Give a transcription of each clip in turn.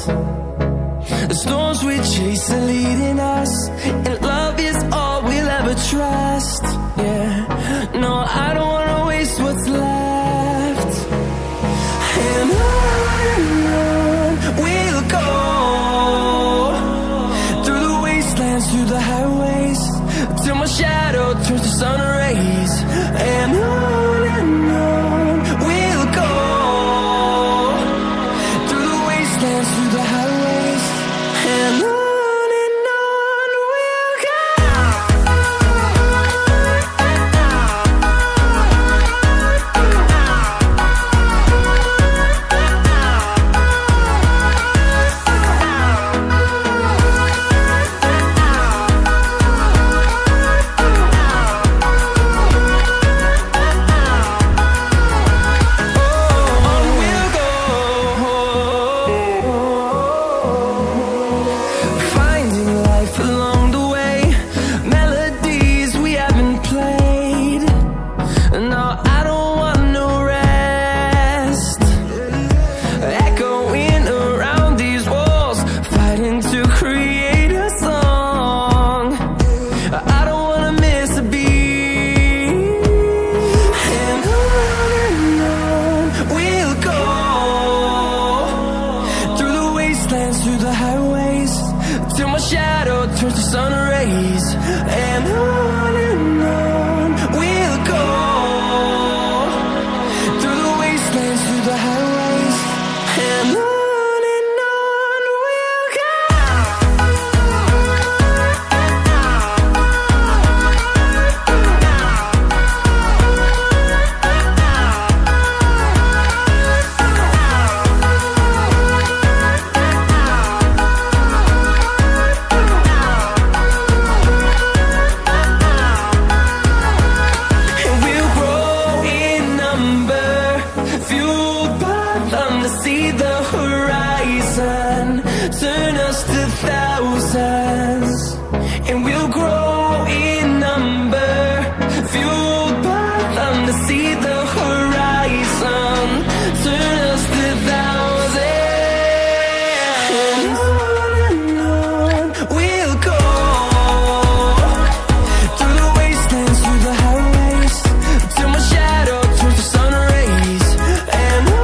The storms we chase are leading us, and love is all we'll ever trust. Yeah, no, I don't wanna waste what's left. And on we'll go, through the wastelands, through the highways, till my shadow turns to sun rays. And on we'll go, through the wastelands, through the highways, and on we'll go. Through the highways, till my shadow turns to sun rays. And on we'll go, through the wastelands, through the highways, and on we'll go. See the horizon turn us to thousands, and we'll grow in number, fueled by them to see the horizon turn us to thousands. And on we'll go, through the wastelands, through the highways, till my shadow turns to sun rays. And on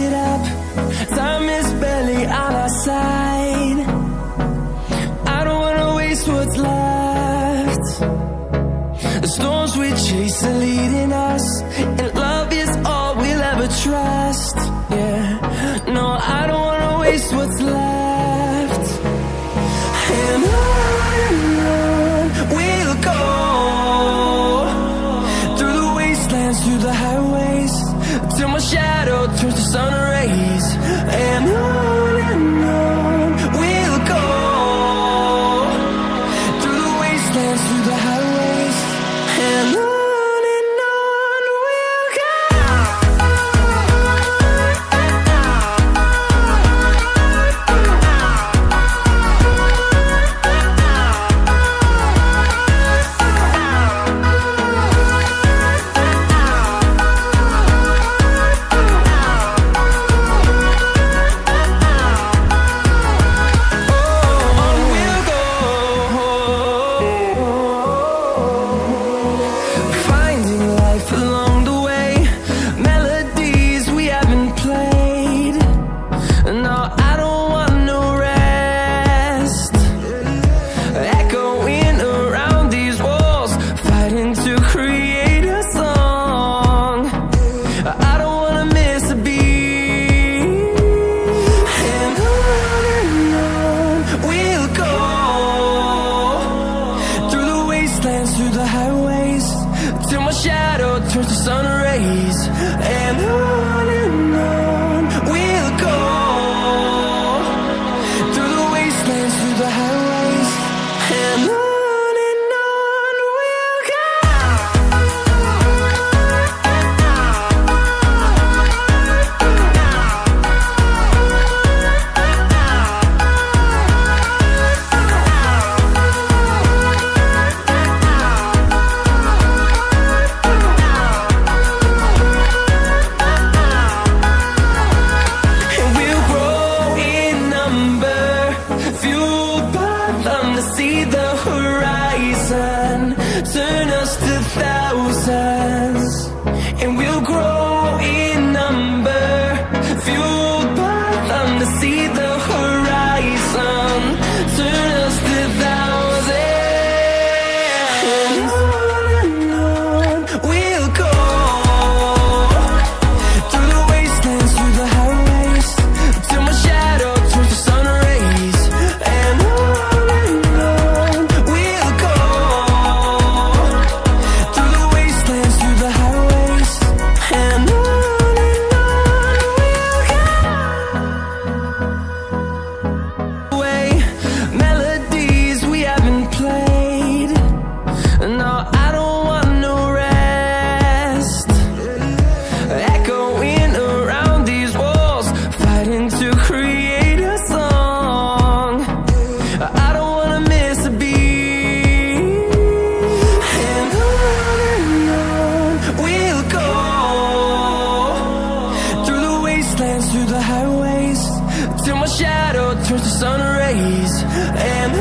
it up. Time is barely on our side. I don't wanna waste what's left. The storms we chase are leading us, and love is all we'll ever trust. Yeah, no, I don't wanna waste what's left. And on we'll go, through the wastelands, through the highways, till my shadow turns to sun rays. And on we'll go, through the wastelands, through the highways, and on we'll go. Through the highways, till my shadow turns to sun rays. And on we'll go, through the wastelands, through the highways, and on we'll go. See the horizon, turn us to thousands, and we'll grow in number, fueled by them to see the horizon, turn us to thousands. And on we'll go, through the wastelands, through the highways, till my shadow turns to sun rays. And through the highways, till my shadow turns to sun rays. And